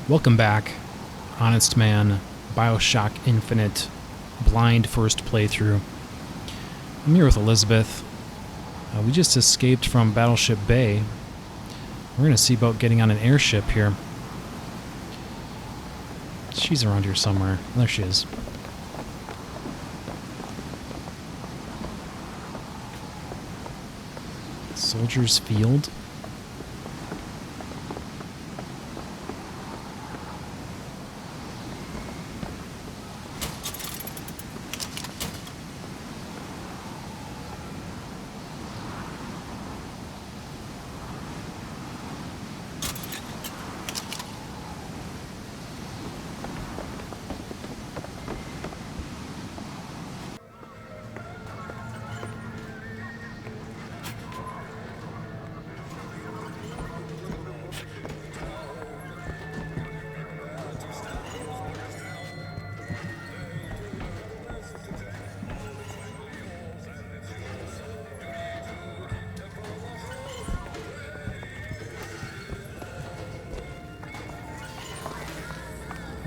Welcome back, Honestman, Bioshock Infinite, blind first playthrough. I'm here with Elizabeth. We just escaped from Battleship Bay. We're going to see about getting on an airship here. She's around here somewhere. There she is. Soldier's Field.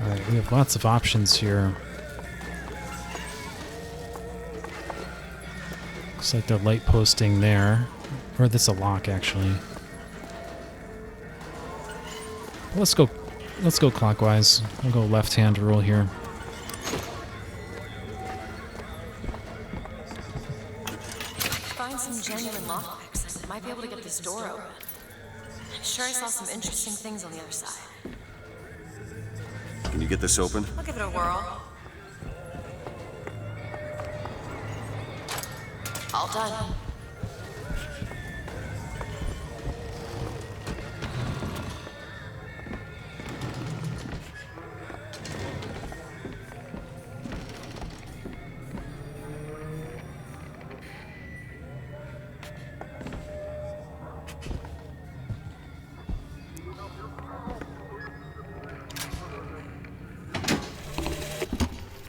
Alright, we have lots of options here. Looks like the light posting there. Or that's a lock, actually. Let's go clockwise. I'll go left-hand rule here. Find some genuine lockpicks. Might be able to get this door open. I'm sure I saw some interesting things on the other side. Can you get this open? I'll give it a whirl. All done.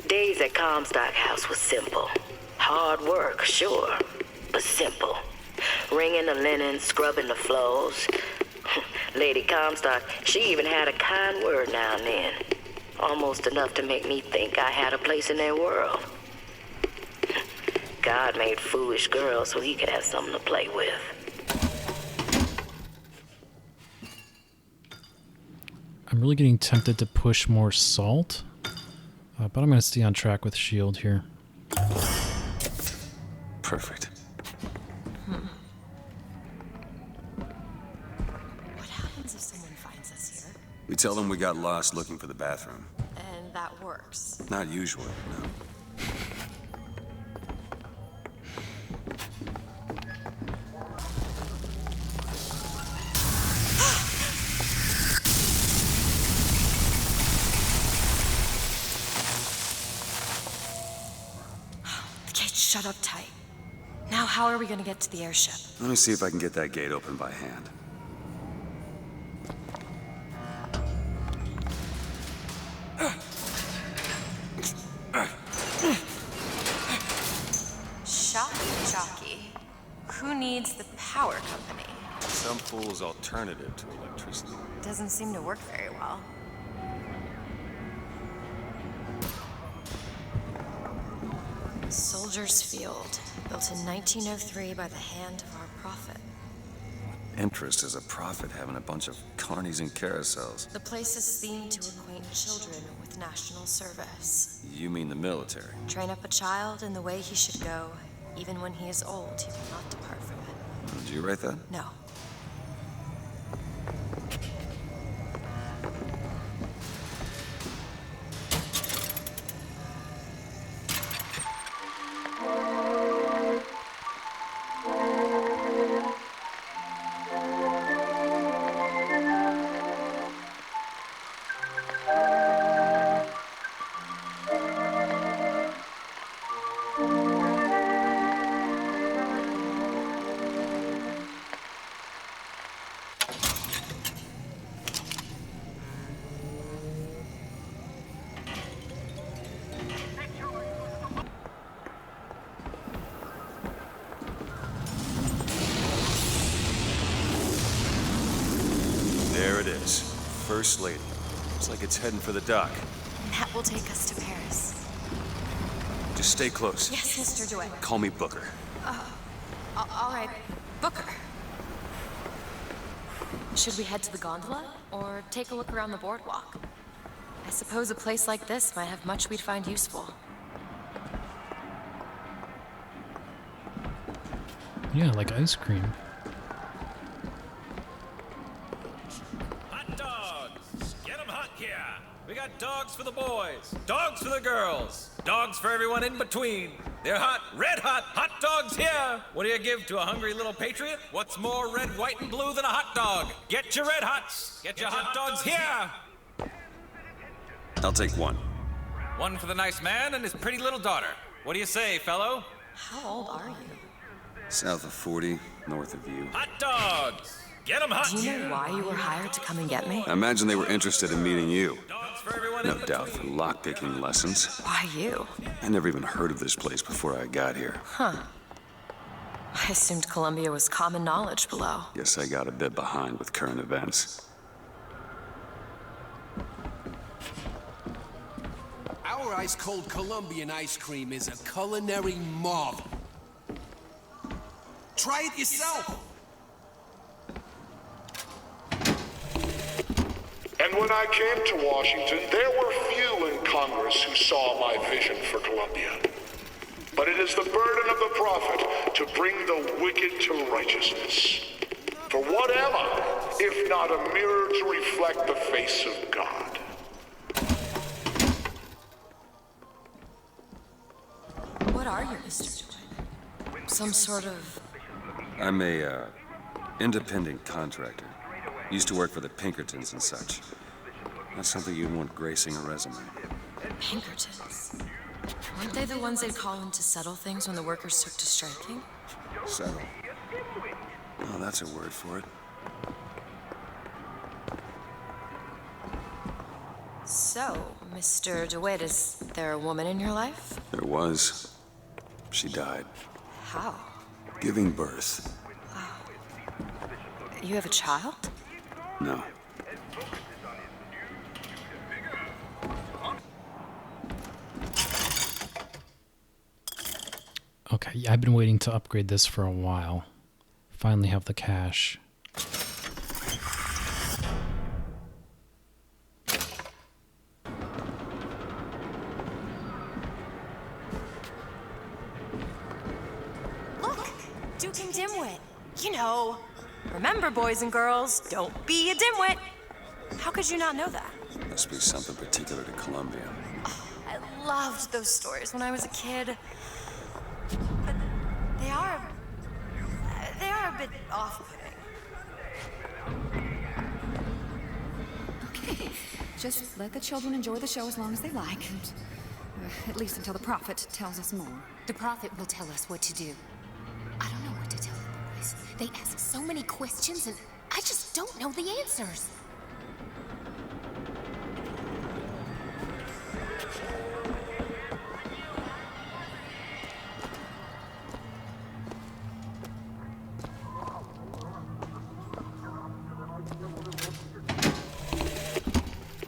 Days at Comstock House was simple. Hard work, sure, but simple. Wringing the linen, scrubbing the floors. Lady Comstock, she even had a kind word now and then. Almost enough to make me think I had a place in their world. God made foolish girls so he could have something to play with. I'm really getting tempted to push more salt. But I'm going to stay on track with shield here. Perfect. What happens if someone finds us here? We tell them we got lost looking for the bathroom. And that works. Not usually, no. Shut up tight. Now how are we gonna get to the airship? Let me see if I can get that gate open by hand. Shocky jockey. Who needs the power company? Some fool's alternative to electricity. Doesn't seem to work very well. Soldier's Field, built in 1903 by the hand of our prophet. Interest as a prophet having a bunch of carnies and carousels. The place is themed to acquaint children with national service. You mean the military? Train up a child in the way he should go. Even when he is old, he will not depart from it. Did you write that? No. There it is. First Lady. Looks like it's heading for the dock. And that will take us to Paris. Just stay close. Yes, Mr. DeWitt. Call me Booker. All right, Booker. Should we head to the gondola, or take a look around the boardwalk? I suppose a place like this might have much we'd find useful. Yeah, like ice cream. Hot dogs! Get 'em hot here! We got dogs for the boys, dogs for the girls, dogs for everyone in between. They're hot, red hot dogs here! What do you give to a hungry little patriot? What's more red, white, and blue than a hot dog? Get your red hots! Get your hot dogs here! I'll take one. One for the nice man and his pretty little daughter. What do you say, fellow? How old are you? South of 40, north of you. Hot dogs! Get 'em hot Do you here! know why you were hired to come and get me? I imagine they were interested in meeting you. Dogs for everyone No in doubt between. for lockpicking lessons. Why you? I never even heard of this place before I got here. I assumed Columbia was common knowledge below. Guess I got a bit behind with current events. Our ice-cold Colombian ice cream is a culinary marvel. Try it yourself. And when I came to Washington, there were few in Congress who saw my vision for Columbia. But it is the burden of the prophet to bring the wicked to righteousness. For what am I, if not a mirror to reflect the face of God? What are you, Mr. DeWitt? Some sort of... I'm a, independent contractor. Used to work for the Pinkertons and such. Not something you'd want gracing a resume. Pinkertons. Weren't they the ones they'd call in to settle things when the workers took to striking? Settle. Oh, that's a word for it. So, Mr. DeWitt, is there a woman in your life? There was. She died. How? Giving birth. You have a child? No. Okay, yeah, I've been waiting to upgrade this for a while. Finally have the cash. Look! Duke and Dimwit. You know. Remember, boys and girls, don't be a dimwit. How could you not know that? Must be something particular to Columbia. I loved those stories when I was a kid. But they are a bit off-putting. Okay, just let the children enjoy the show as long as they like, and, at least until the prophet tells us more. The prophet will tell us what to do. I don't know what to tell the boys. They ask so many questions, and I just don't know the answers.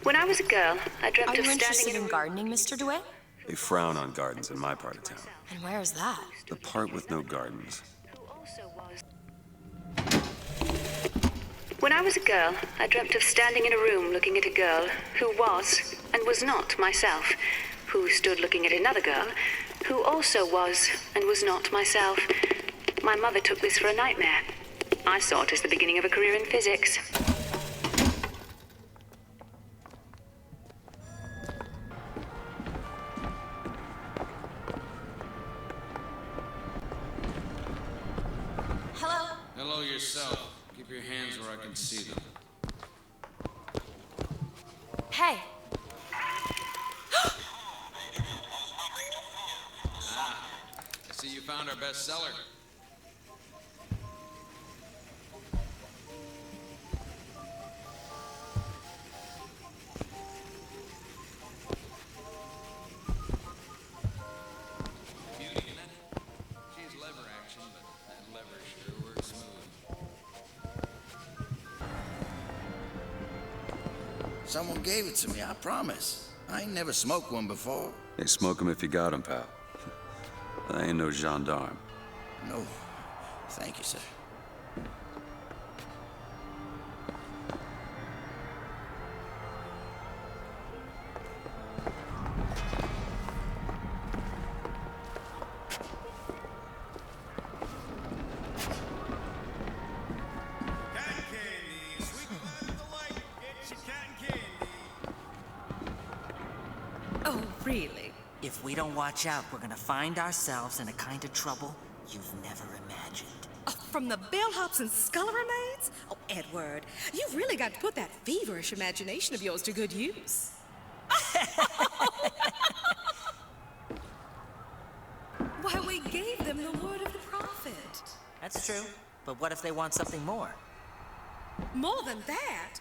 When I was a girl, I dreamt Are of you standing interested in in gardening, Mr. DeWitt? They frown on gardens in my part of town. And where is that? The part with no gardens. When I was a girl, I dreamt of standing in a room looking at a girl who was and was not myself, who stood looking at another girl who also was and was not myself. My mother took this for a nightmare. I saw it as the beginning of a career in physics. Hello? Hello yourself. Keep your hands where I can see them. Hey. I see you found our bestseller. Beauty in it. She's lever action, but that lever sure works smooth. Someone gave it to me, I promise. I ain't never smoked one before. Hey, smoke 'em if you got 'em, pal. I ain't no gendarme. No. Thank you, sir. Oh, really? If we don't watch out, we're gonna find ourselves in a kind of trouble you've never imagined. Oh, from the bellhops and scullery maids? Oh, Edward, you've really got to put that feverish imagination of yours to good use. Why, we gave them the word of the prophet. That's true. But what if they want something more? More than that?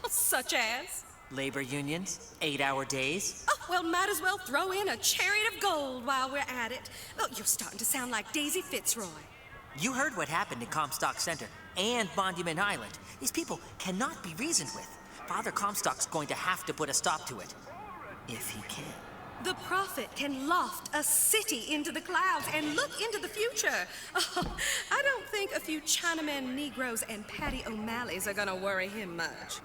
Such as? Labor unions? 8-hour days? Oh, well, might as well throw in a chariot of gold while we're at it. Oh, you're starting to sound like Daisy Fitzroy. You heard what happened in Comstock Center and Monument Island. These people cannot be reasoned with. Father Comstock's going to have to put a stop to it. If he can. The prophet can loft a city into the clouds and look into the future. Oh, I don't think a few Chinamen, Negroes, and Patty O'Malleys are gonna worry him much.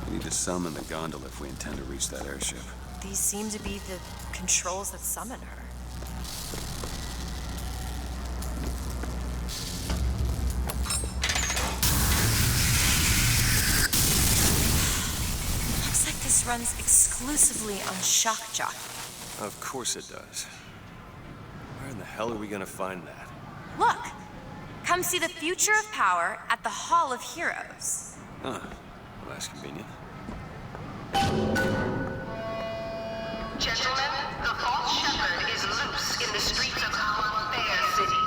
We need to summon the gondola if we intend to reach that airship. These seem to be the controls that summon her. Looks like this runs exclusively on shock jockey. Of course it does. Where in the hell are we gonna find that? Look! Come see the future of power at the Hall of Heroes. Huh. Well, that's convenient. Gentlemen, the false shepherd is loose in the streets of our fair city.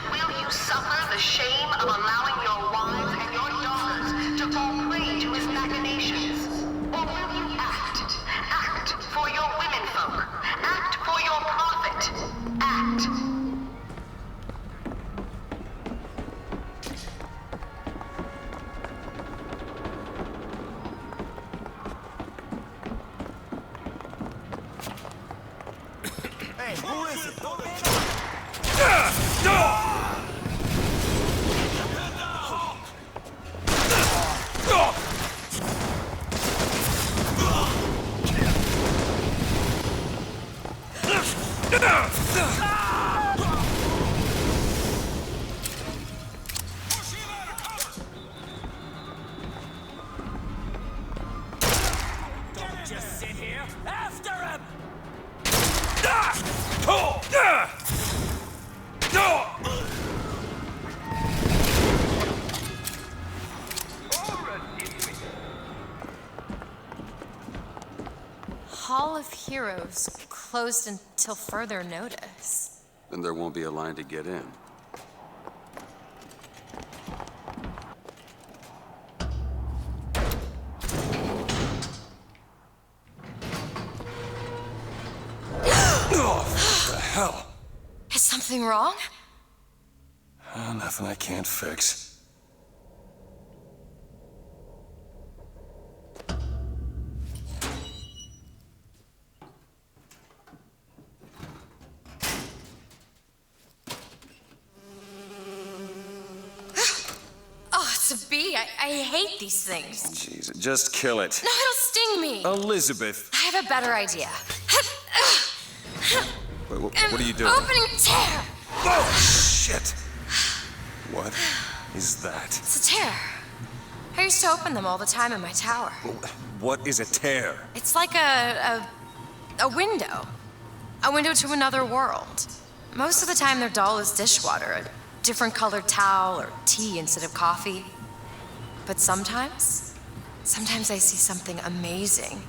Will you suffer the shame of allowing your wives and your daughters to fall prey to his machinations? Or will you act? Act for your womenfolk. Act for your prophet. Act. Hey, who is it? Don't just sit here. After him! Hall of Heroes closed until further notice. Then there won't be a line to get in. Oh, what the hell? Is something wrong? Nothing I can't fix. Oh, it's a bee. I hate these things. Jeez, just kill it. No, it'll sting me. Elizabeth! I have a better idea. Wait, what are you doing? Opening a tear. Oh, shit! What is that? It's a tear. I used to open them all the time in my tower. What is a tear? It's like a window. A window to another world. Most of the time, their doll is dishwater, a different colored towel, or tea instead of coffee. But sometimes I see something amazing,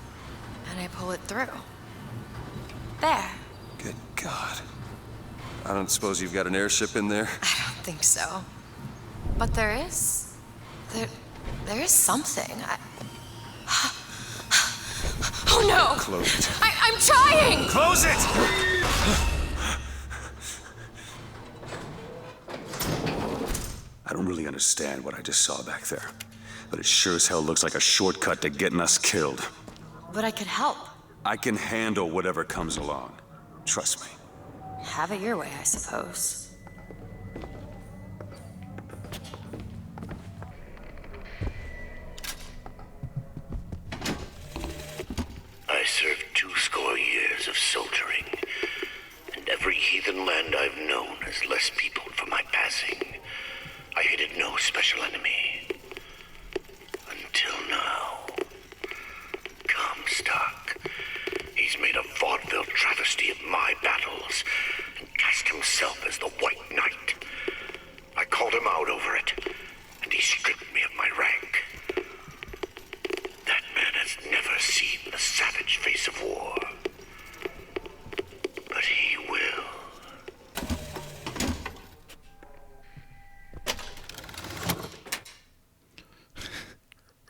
and I pull it through. There. Good God. I don't suppose you've got an airship in there? I don't think so. But there is. There is something. Oh no! Close it. I'm trying! Close it! I don't really understand what I just saw back there, but it sure as hell looks like a shortcut to getting us killed. But I could help. I can handle whatever comes along. Trust me. Have it your way, I suppose. I served 20 years of soldiering, and every heathen land I've known has less peopled for my passing. I hated no special enemy. Until now. Comstock. He's made a vaudeville travesty of my battles and cast himself as the White Knight. I called him out over it, and he stripped me of my rank. That man has never seen the savage face of war. But he will.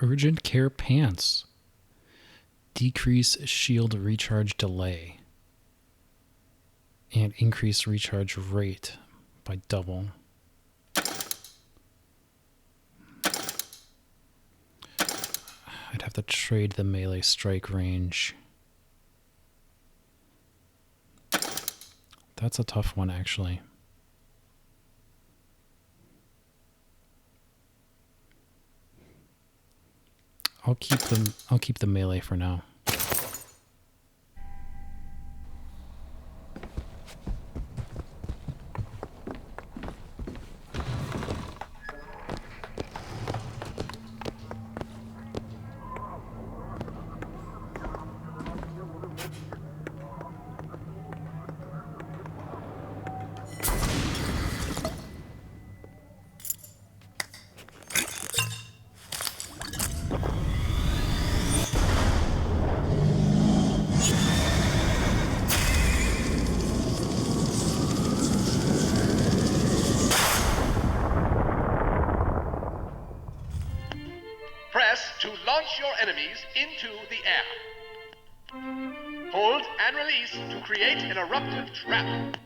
Urgent care pants. Decrease shield recharge delay. And increase recharge rate by double. I'd have to trade the melee strike range. That's a tough one, actually. I'll keep the melee for now. To launch your enemies into the air. Hold and release to create an eruptive trap.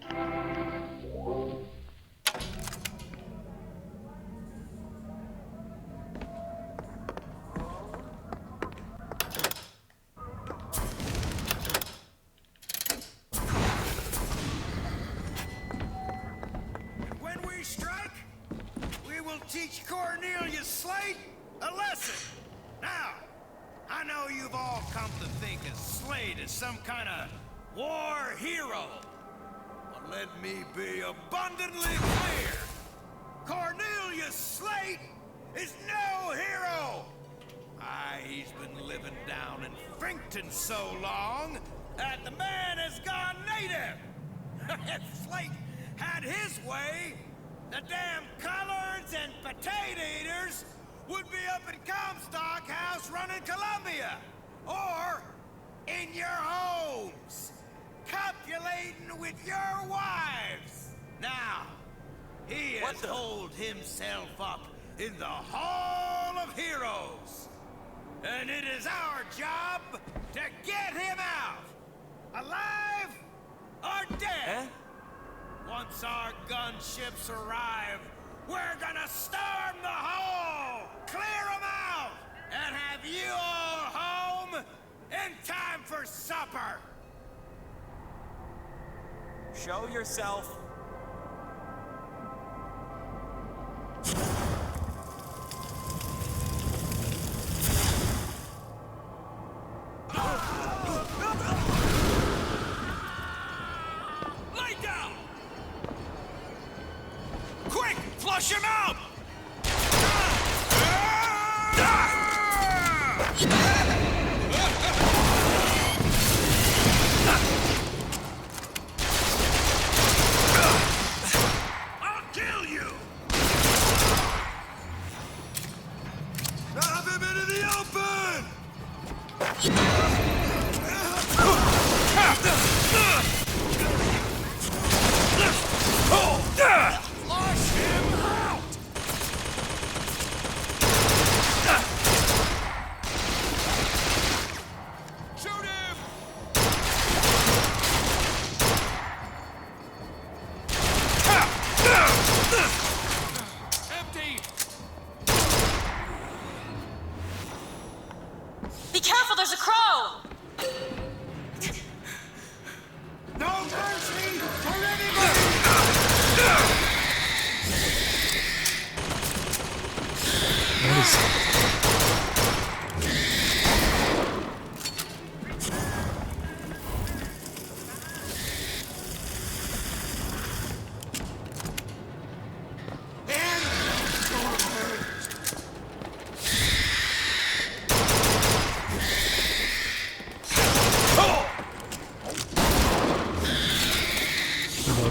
When we strike, we will teach Cornelius Slate a lesson. Now, I know you've all come to think of Slade as some kind of war hero. But let me be abundantly clear. Cornelius Slate is no hero. He's been living down in Frankton so long that the man has gone native. If Slate had his way, the damn collards and potato eaters would be up in Comstock House running Columbia, or in your homes, copulating with your wives. Now, he has holed himself up in the Hall of Heroes, and it is our job to get him out, alive or dead. Once our gunships arrive, we're gonna storm the hall, clear them out, and have you all home in time for supper. Show yourself. Lay down! Quick, flush him out!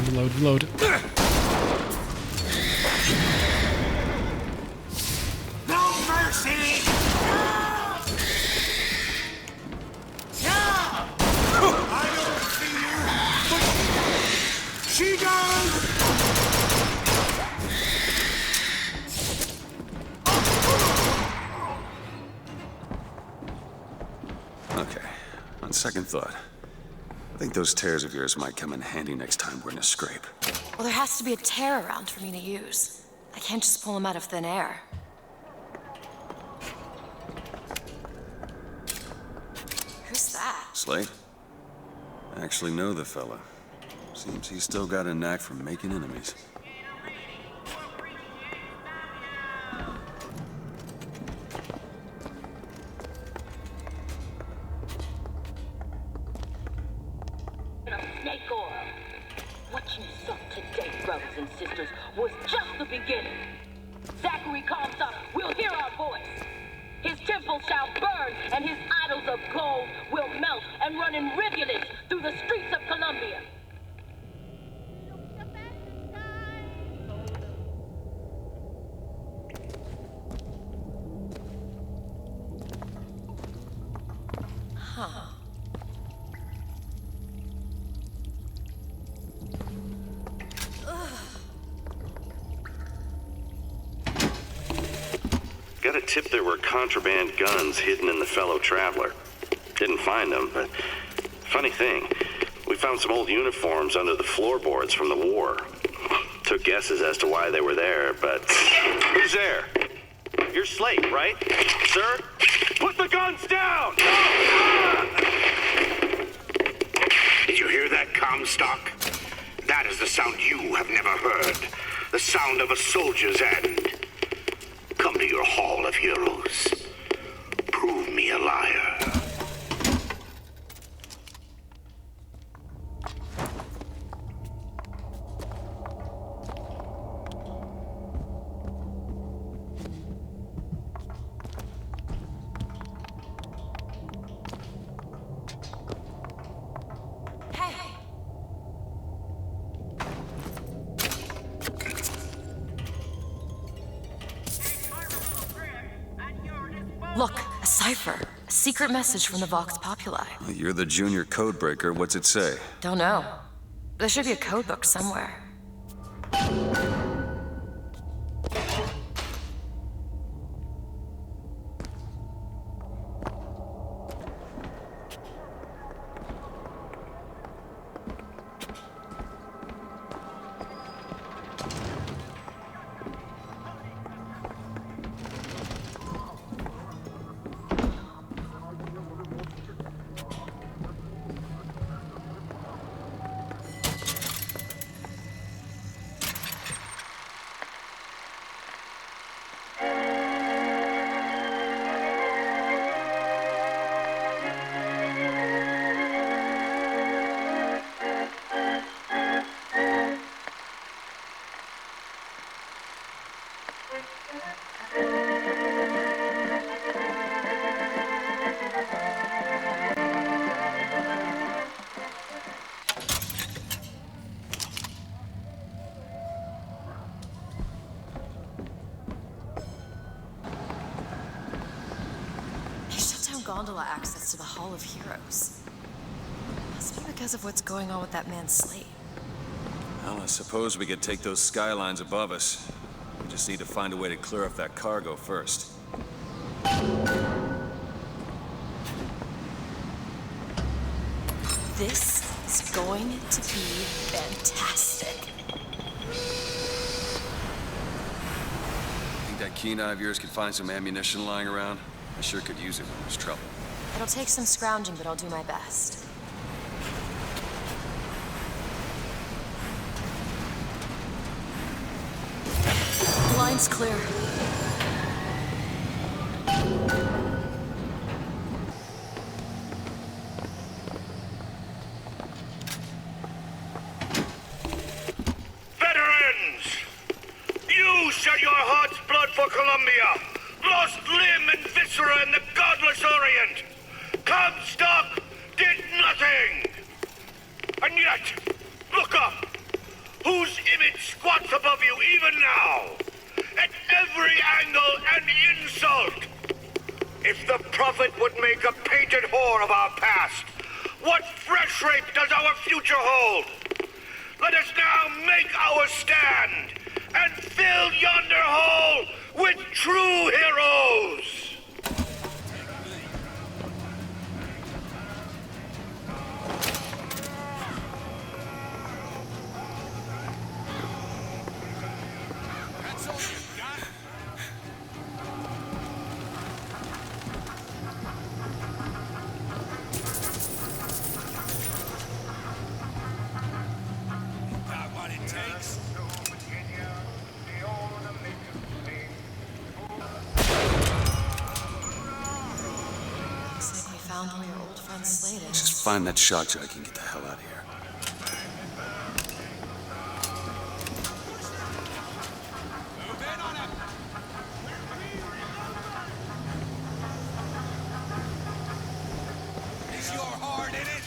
Reload. No mercy! I don't see you, but she does! Okay, on second thought, I think those tears of yours might come in handy next time we're in a scrape. Well, there has to be a tear around for me to use. I can't just pull them out of thin air. Who's that? Slate? I actually know the fella. Seems he's still got a knack for making enemies. Snake oil. What you saw today, brothers and sisters, was just the beginning. Zachary Comstock will hear our voice. His temple shall burn, and his idols of gold will melt and run in rivulets through the streets of Columbia. Huh. Got a tip there were contraband guns hidden in the fellow traveler. Didn't find them, but funny thing, we found some old uniforms under the floorboards from the war. Took guesses as to why they were there, but who's there? You're Slate, right? Sir? Put the guns down! Did you hear that, Comstock? That is the sound you have never heard. The sound of a soldier's end. Come to your Hall of Heroes. Prove me a liar. Look, a cipher. A secret message from the Vox Populi. You're the junior codebreaker. What's it say? Don't know. There should be a code book somewhere. Gondola access to the Hall of Heroes. Must be because of what's going on with that man Slate. Well, I suppose we could take those skylines above us. We just need to find a way to clear off that cargo first. This is going to be fantastic. Think that keen eye of yours could find some ammunition lying around? I sure could use it when there's trouble. It'll take some scrounging, but I'll do my best. The line's clear. Veterans! You shed your heart's blood for Columbia! Lost limb and viscera in the godless Orient! Comstock did nothing! And yet, look up! even now. At every angle an insult. If the Prophet would make a painted whore of our past, what fresh rape does our future hold? Let us now make our stand and fill yonder hole with true heroes! That's all you got? Got what it takes? Looks like we found where your old friend Slade is. Just find that shock jock and get the hell out of here. Move in on him! Is your heart in it?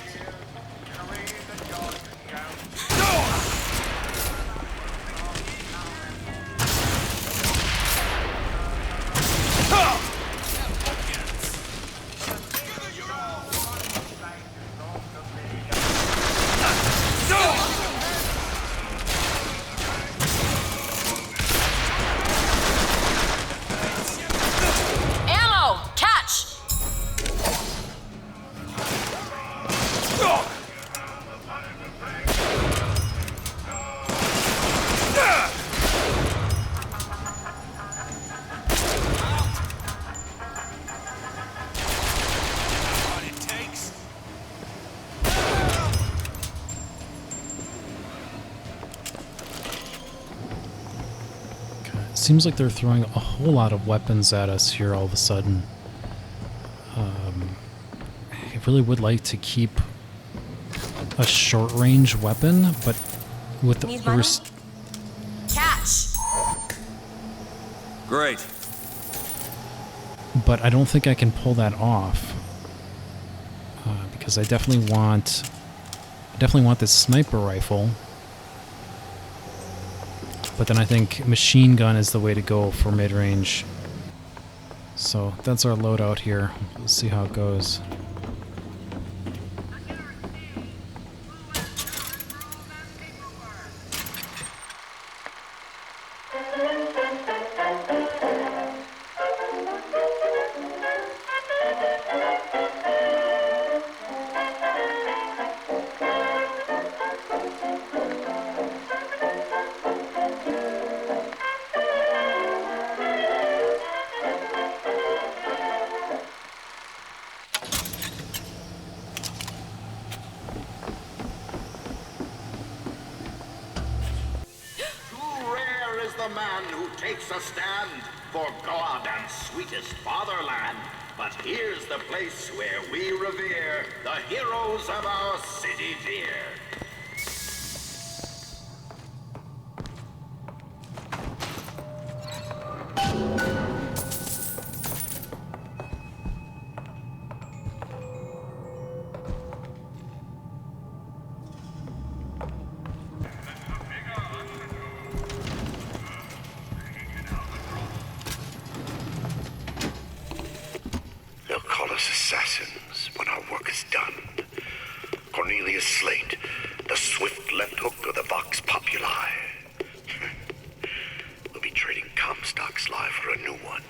Ammo! Catch! What it takes? Seems like they're throwing a whole lot of weapons at us here all of a sudden. I really would like to keep a short-range weapon, but with Need the money? Catch! Great. but I don't think I can pull that off because I definitely want this sniper rifle. But then I think machine gun is the way to go for mid-range. So that's our loadout here. We'll see how it goes. The man who takes a stand for God and sweetest fatherland. But here's the place where we revere the heroes of our city dear. They'll call us assassins when our work is done. Cornelius Slate, the swift left hook of the Vox Populi. We'll be trading Comstock's life for a new one.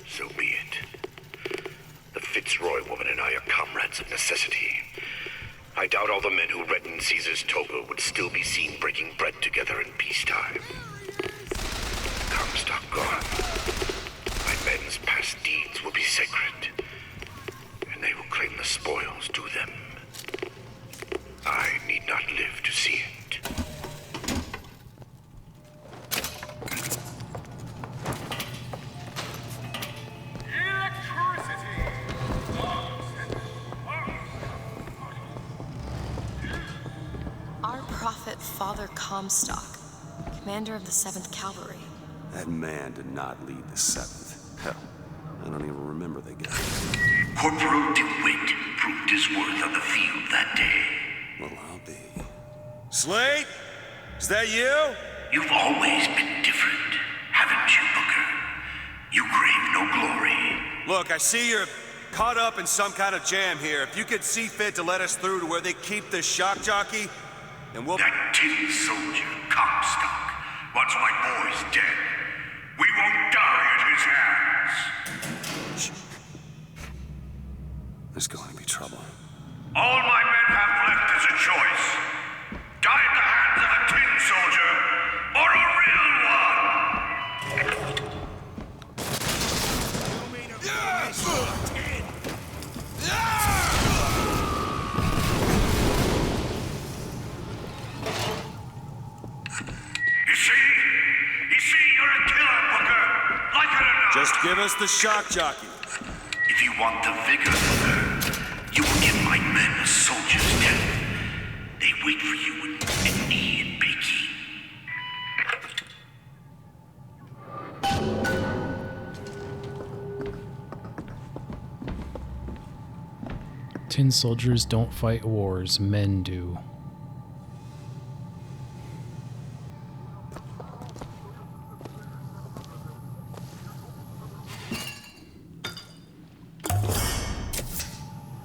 So be it. The Fitzroy woman and I are comrades of necessity. I doubt all the men who reddened Caesar's toga would still be seen breaking bread together in peacetime. Comstock gone. My men's past deeds will be sacred, and they will claim the spoils to them. I need not live to see it. Our prophet, Father Comstock, commander of the 7th Cavalry. That man did not lead the 7th. Hell, I don't even remember the guy. Corporal DeWitt proved his worth on the field that day. Well, I'll be. Slade? Is that you? You've always been different, haven't you, Booker? You crave no glory. Look, I see you're caught up in some kind of jam here. If you could see fit to let us through to where they keep this shock jockey, then we'll... That tin soldier, Comstock, wants my boys dead. We won't die at his hands. There's going to be trouble. All my men have left is a choice. Die at the hands of a tin soldier, or a real one! You see, you're a killer, Booker. Like it or not. Just give us the shock jockey. If you want the vigor, Booker, you will give my men a soldier's death. They wait for you in knee and Peking. Tin soldiers don't fight wars, men do.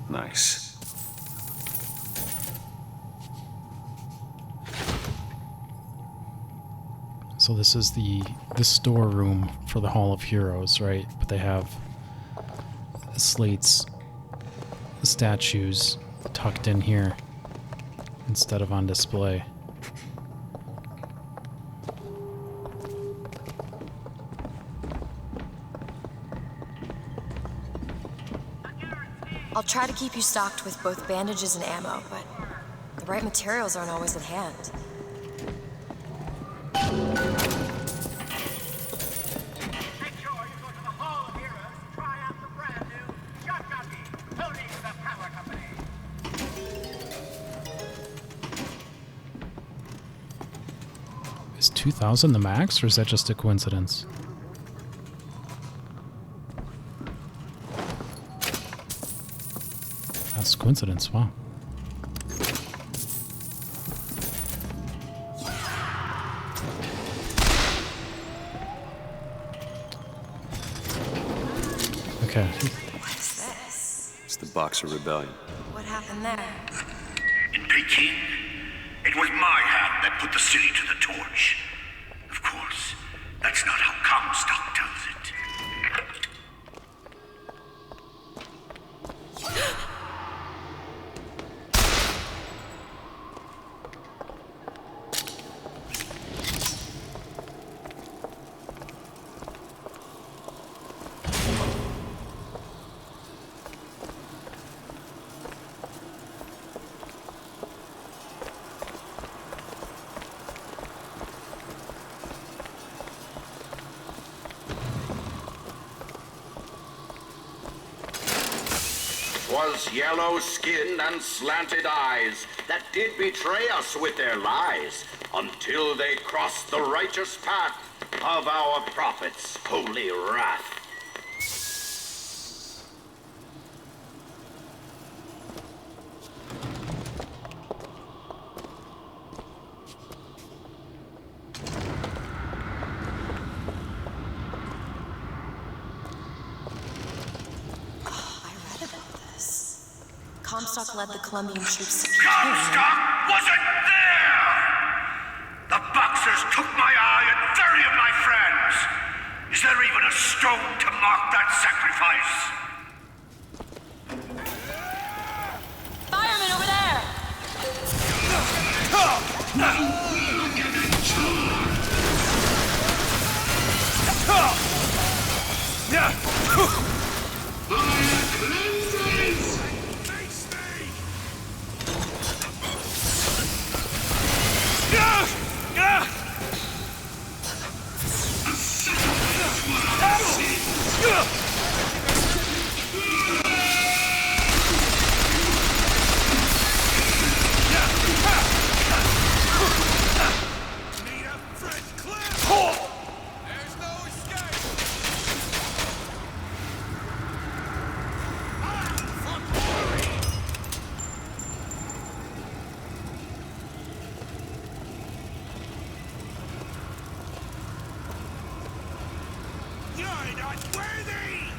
Nice. So this is the storeroom for the Hall of Heroes, right? But they have slates, statues tucked in here instead of on display. I'll try to keep you stocked with both bandages and ammo, but the right materials aren't always at hand. Is 2,000 the max, or is that just a coincidence? That's a coincidence, wow. Okay. What is this? It's the Boxer Rebellion. What happened there? In Peking, it was my hand that put the city to the torch. Of course, that's not how Comstock tells it. Was yellow-skinned and slanted eyes that did betray us with their lies until they crossed the righteous path of our prophet's holy wrath. Comstock led the Colombian troops to Comstock wasn't there! The Boxers took my eye and 30 of my friends! Is there even a stone to mark that sacrifice? Firemen over there! worthy!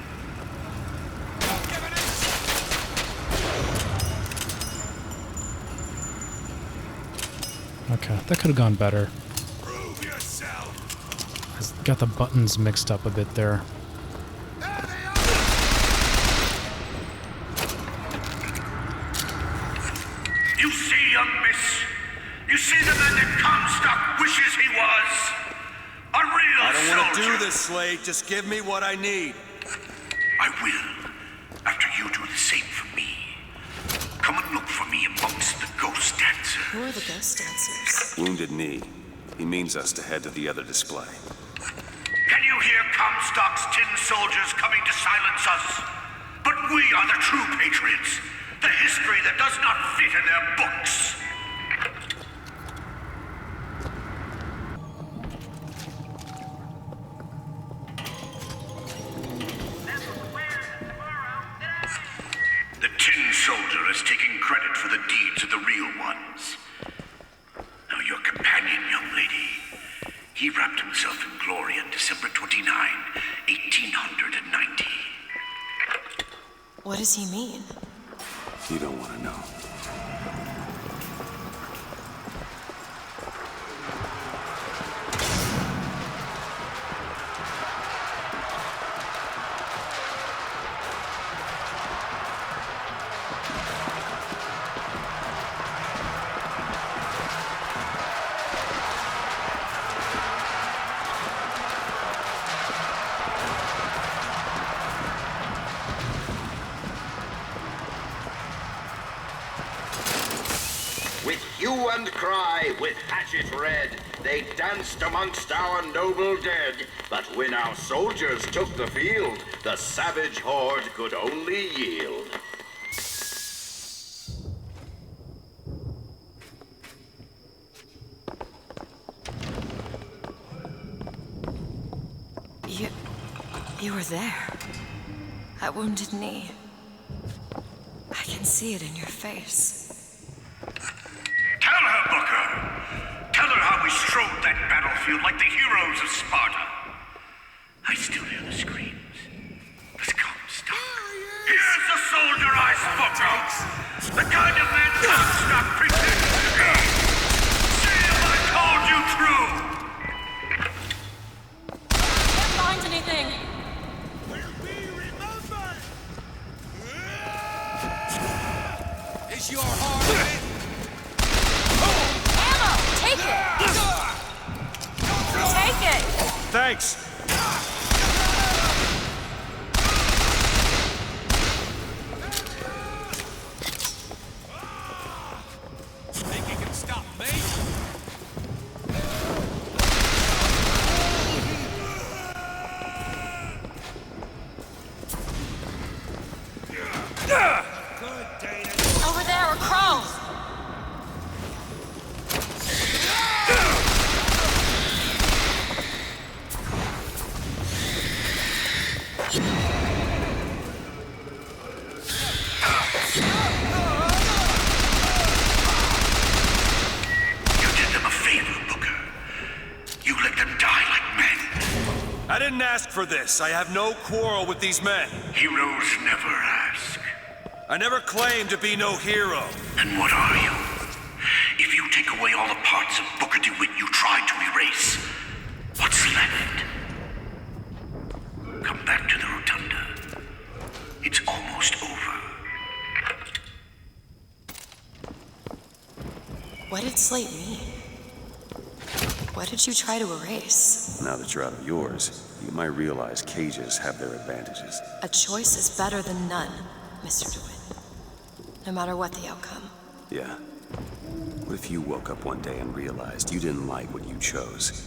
Okay, that could have gone better. Prove yourself! I got the buttons mixed up a bit there. You see, young miss? You see the man that Comstock wishes he was? A real I don't want to soldier. do this, Slade. Just give me what I need. I will, after you do the same for me. Come and look for me amongst the ghost dancers. Who are the ghost dancers? Wounded Knee. He means us to head to the other display. Can you hear Comstock's tin soldiers coming to silence us? But we are the true patriots. The history that does not fit in their books. The tin soldier is taking credit for the deeds of the real ones. Now your companion, young lady, he wrapped himself in glory on December 29, 1890. What does he mean? You don't want to know. With hue and cry, with hatchet red, they danced amongst our noble dead. But when our soldiers took the field, the savage horde could only yield. You were there. At Wounded Knee. I can see it in your face. Tell her, Booker. Tell her how we strode that battlefield like the heroes of Sparta. I still hear the screams. This Comstock. Here's the soldier I spoke of. The kind of man Comstock pretended to be. See if I told you true. Can't find anything. Is your heart in it? Ammo! Take it! Take it! Thanks. Think you can stop me? Over there are crows! You did them a favor, Booker. You let them die like men. I didn't ask for this. I have no quarrel with these men. Heroes never ask. I never claimed to be no hero. Then what are you? If you take away all the parts of Booker DeWitt you tried to erase, what's left? Come back to the rotunda. It's almost over. What did Slate mean? What did you try to erase? Now that you're out of yours, you might realize cages have their advantages. A choice is better than none, Mr. DeWitt. No matter what the outcome. Yeah. What if you woke up one day and realized you didn't like what you chose?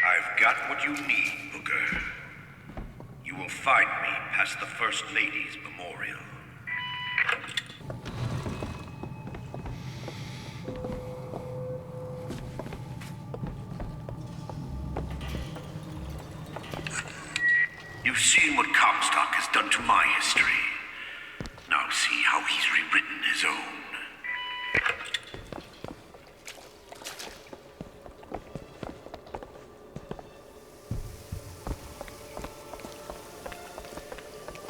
I've got what you need, Booker. You will find me past the First Lady's memorial. You've seen what Comstock has done to my history. Now see how his own.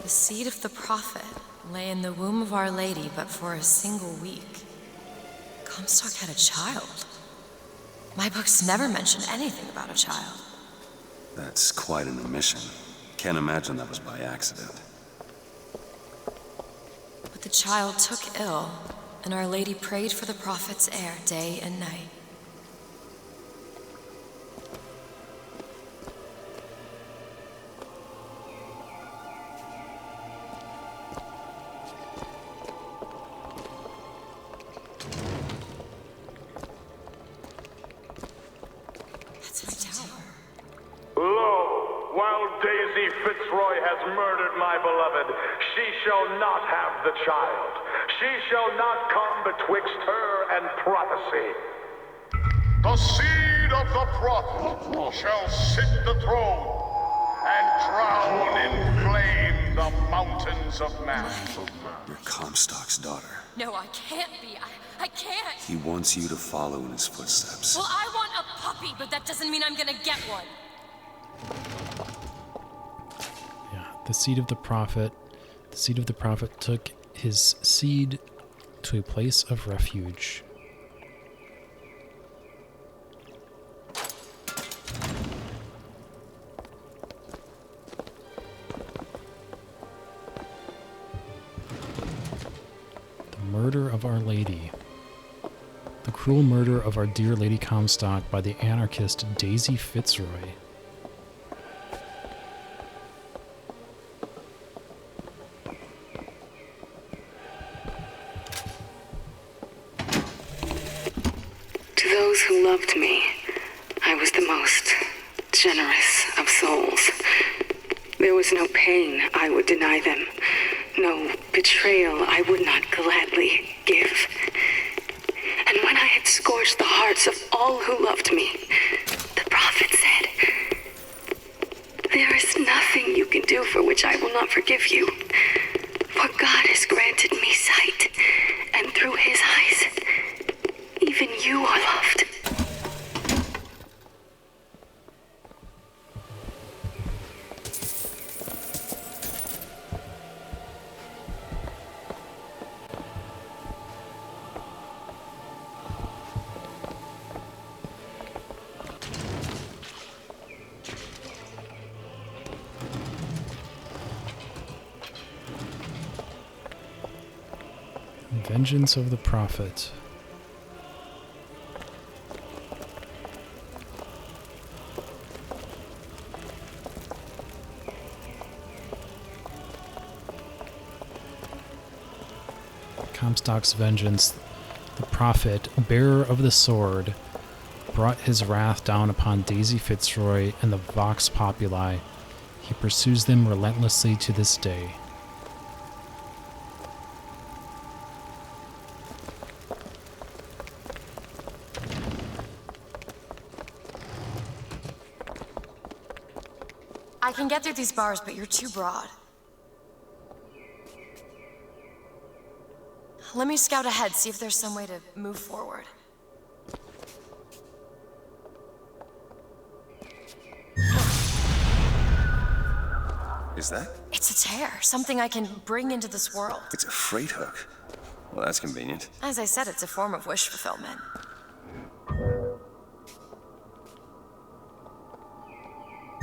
The seed of the prophet lay in the womb of Our Lady, but for a single week. Comstock had a child. My books never mention anything about a child. That's quite an omission. Can't imagine that was by accident. But the child took ill, and Our Lady prayed for the prophet's heir day and night. Lo, while Daisy Fitzroy has murdered my beloved, she shall not have the child. She shall not come betwixt her and prophecy. The seed of the prophet shall sit the throne and drown in flame the mountains of man. You're Comstock's daughter. No, I can't be. I can't. He wants you to follow in his footsteps. Well, I want a puppy, but that doesn't mean I'm gonna get one. Yeah, the seed of the prophet took his seed to a place of refuge. The murder of Our Lady. The cruel murder of our dear Lady Comstock by the anarchist Daisy Fitzroy. To those who loved me, I was the most generous of souls. There was no pain I would deny them, no betrayal I would not gladly give. And when I had scorched the hearts of all who loved me, the prophet said, "There is nothing you can do for which I will not forgive you. For God has granted me sight, and through his eyes, even you are loved." Vengeance of the Prophet. Comstock's vengeance. The Prophet, bearer of the sword, brought his wrath down upon Daisy Fitzroy and the Vox Populi. He pursues them relentlessly to this day. I can get through these bars, but you're too broad. Let me scout ahead, see if there's some way to move forward. Is that? It's a tear, something I can bring into this world. It's a freight hook. Well, that's convenient. As I said, it's a form of wish fulfillment.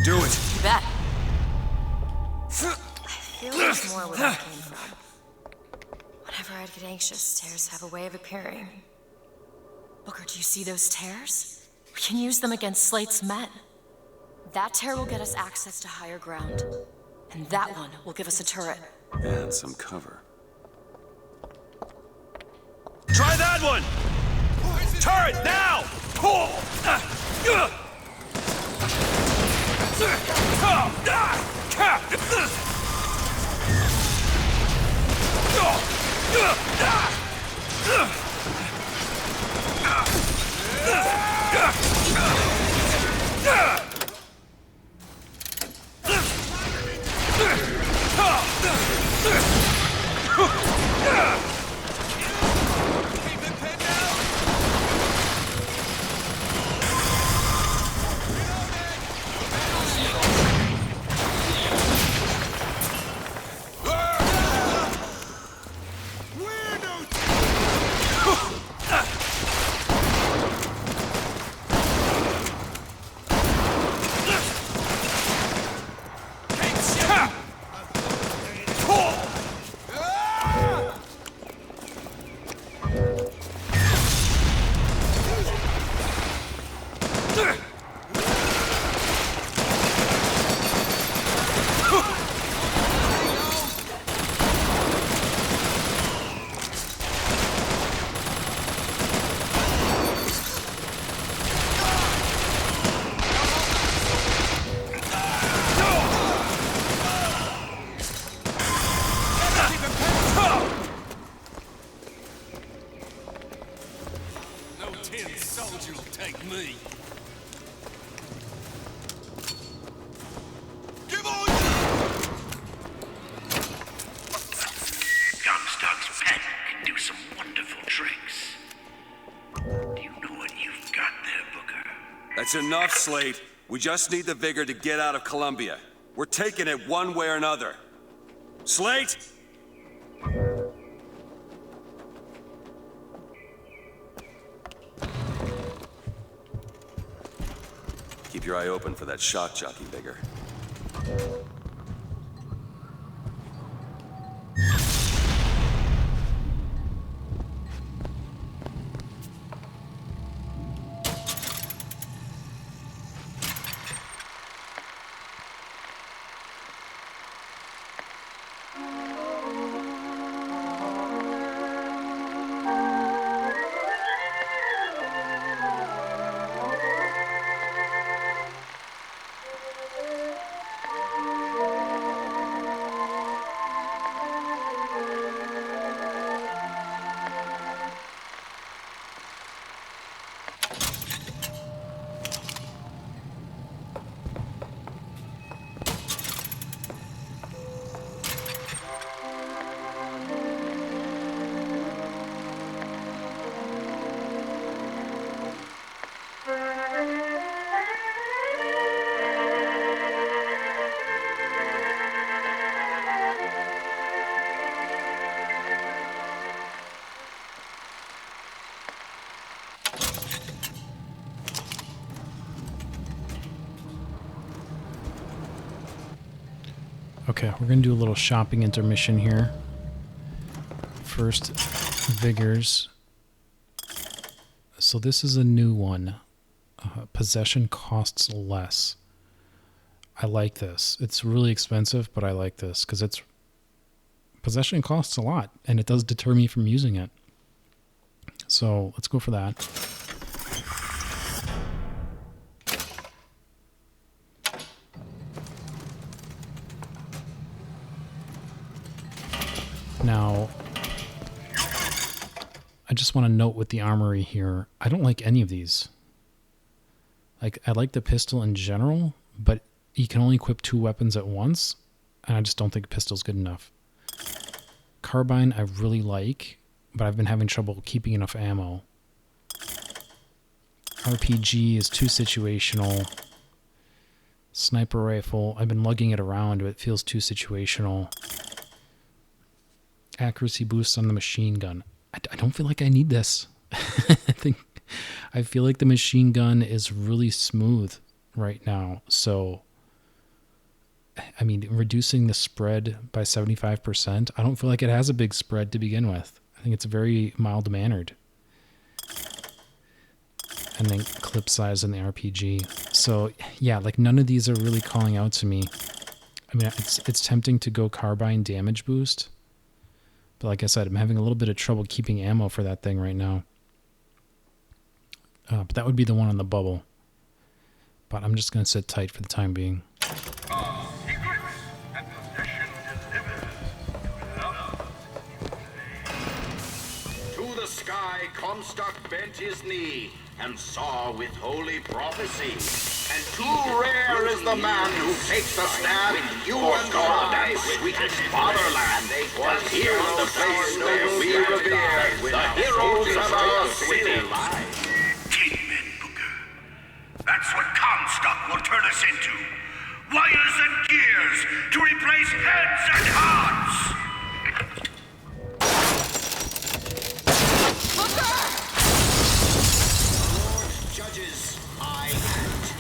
Do it! You bet. I feel there's more where that came from. Whenever I'd get anxious, tears have a way of appearing. Booker, do you see those tears? We can use them against Slate's men. That tear will get us access to higher ground. And that one will give us a turret. And some cover. Try that one! Turret now! It's enough, Slate. We just need the vigor to get out of Columbia. We're taking it one way or another. Slate! Keep your eye open for that shock jockey vigor. Okay, we're going to do a little shopping intermission here. First, vigors. So this is a new one. Possession costs less. I like this. It's really expensive, but I like this because it's possession costs a lot, and it does deter me from using it. So let's go for that. Now, I just want to note with the armory here, I don't like any of these. Like, I like the pistol in general, but you can only equip 2 weapons at once, and I just don't think pistol's good enough. Carbine I really like, but I've been having trouble keeping enough ammo. RPG is too situational. Sniper rifle, I've been lugging it around, but it feels too situational. Accuracy boost on the machine gun. I don't feel like I need this. I feel like the machine gun is really smooth right now. So, I mean, reducing the spread by 75%, I don't feel like it has a big spread to begin with. I think it's very mild-mannered. And then clip size in the RPG. So, yeah, like none of these are really calling out to me. I mean, it's tempting to go carbine damage boost. But like I said, I'm having a little bit of trouble keeping ammo for that thing right now. But that would be the one on the bubble. But I'm just going to sit tight for the time being. To the sky, Comstock bent his knee and saw with holy prophecy. And too rare is the man who takes a stand for God and sweetest fatherland. For here is the place where we revere the heroes of our city. Tin men, Booker. That's what Comstock will turn us into. Wires and gears to replace heads and hearts. Lord judges, I act.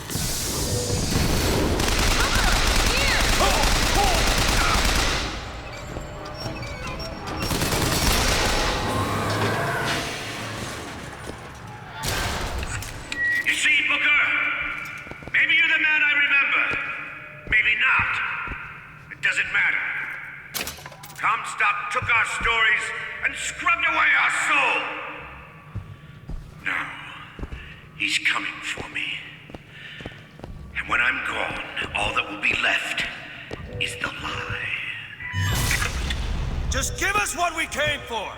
You see, Booker? Maybe you're the man I remember. Maybe not. It doesn't matter. Comstock took our stories and scrubbed away our soul. Now, he's coming for me. And when I'm gone, all that will be left is the lie. Just give us what we came for!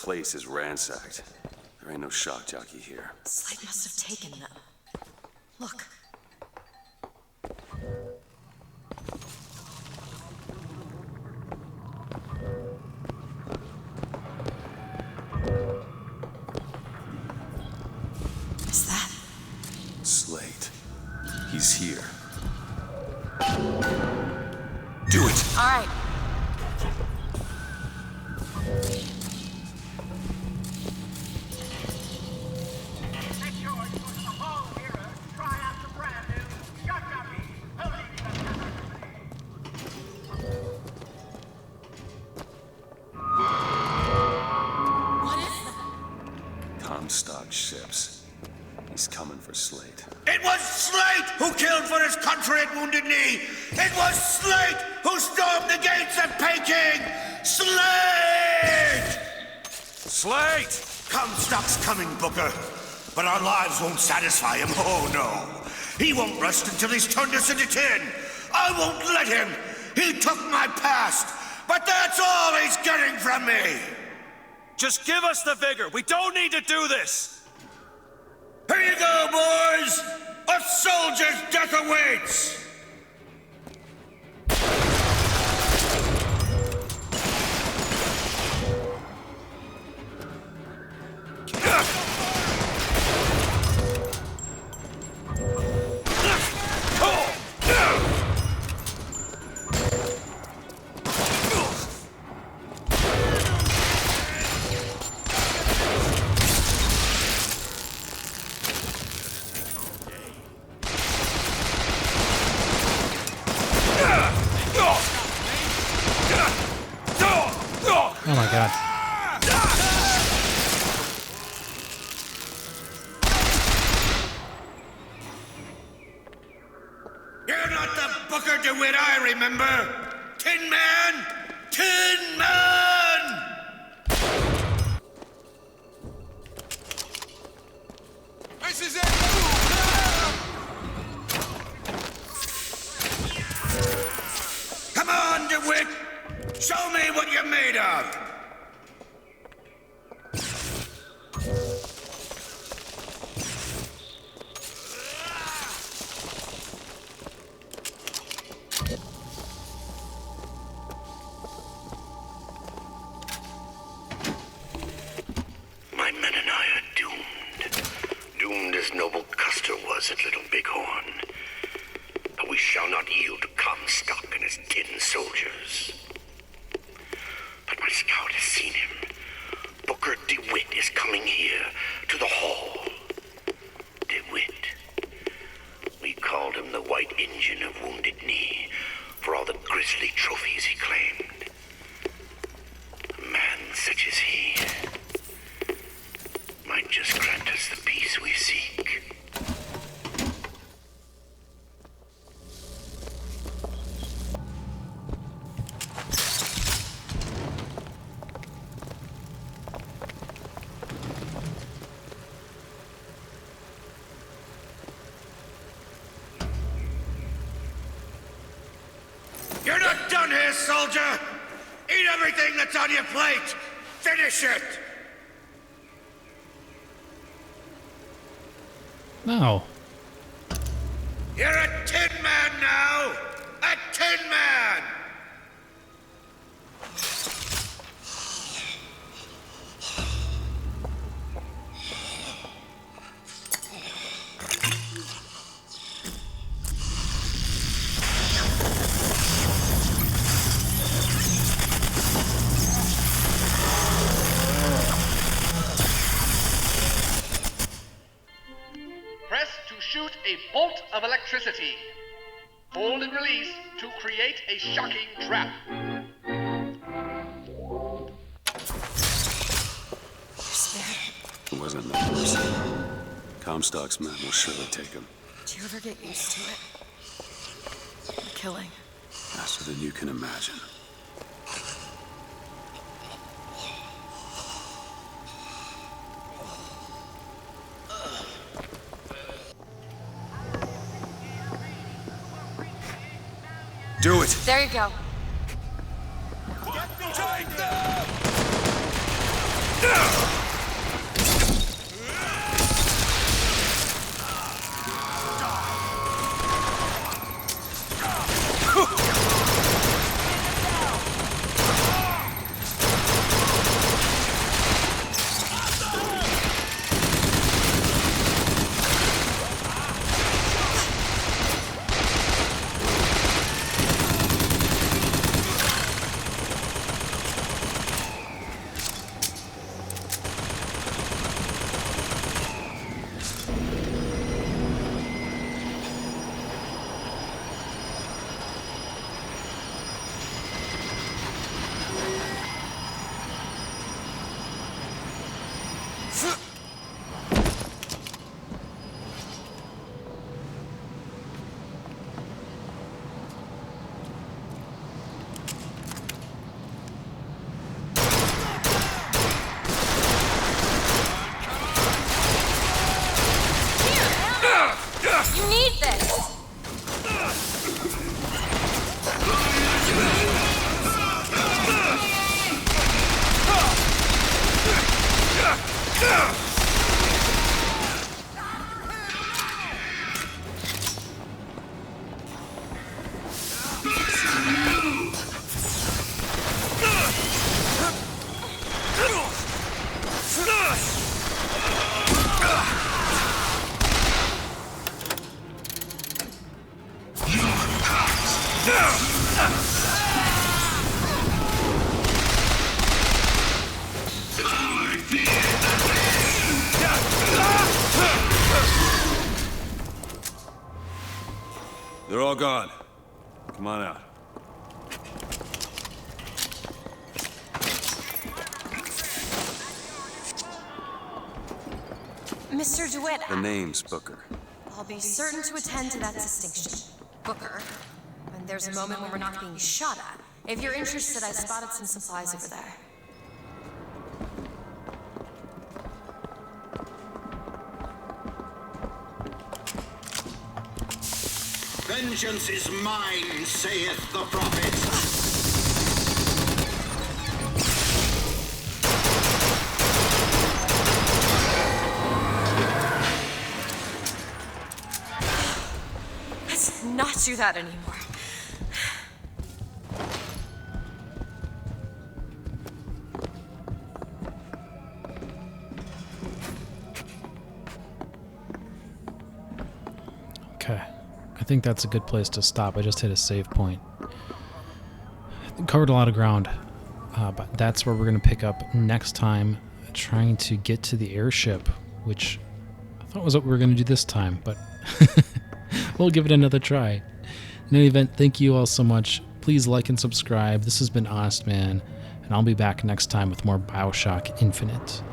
place is ransacked. There ain't no shock jockey here. Slate must have taken them. Look. Is that? Slate. He's here. Do it! All right. Comstock ships. He's coming for Slate. It was Slate who killed for his country at Wounded Knee! It was Slate who stormed the gates of Peking! Slate! Slate! Comstock's coming, Booker. But our lives won't satisfy him, oh no. He won't rest until he's turned us into tin. I won't let him. He took my past, but that's all he's getting from me. Just give us the vigor. We don't need to do this. Here you go, boys! A soldier's death awaits! Oh my god. You're not the Booker DeWitt I remember! Tin Man! Tin Man! This is it! Come on, DeWitt! Show me what you're made of! My men and I are doomed. Doomed as noble Custer was at Little Bighorn. But we shall not yield to Comstock and his tin soldiers. But my scout has seen him. Booker DeWitt is coming here to the hall. DeWitt. We called him the White Injun of Wounded Knee for all the grisly trophies he claimed. A man such as he might just grant us the peace we seek. You're not done here, soldier! Eat everything that's on your plate! Finish it! No. You're a Tin Man now! A Tin Man! Press to shoot a bolt of electricity. Hold and release to create a shocking trap. It wasn't the horse. Comstock's men will surely take him. Do you ever get used to it? Killing. Faster than you can imagine. Do it! There you go. Take them! You need this! They're all gone. Come on out. Mr. DeWitt, The name's Booker. I'll be certain to attend to that distinction. Booker, when there's a moment when we're not being shot at. If you're interested, I spotted some supplies over there. Vengeance is mine, saith the prophet. Let's not do that anymore. Okay. I think that's a good place to stop. I just hit a save point. Covered a lot of ground, but that's where we're going to pick up next time, trying to get to the airship, which I thought was what we were going to do this time, but we'll give it another try. In any event, thank you all so much. Please like and subscribe. This has been Honestman, and I'll be back next time with more Bioshock Infinite.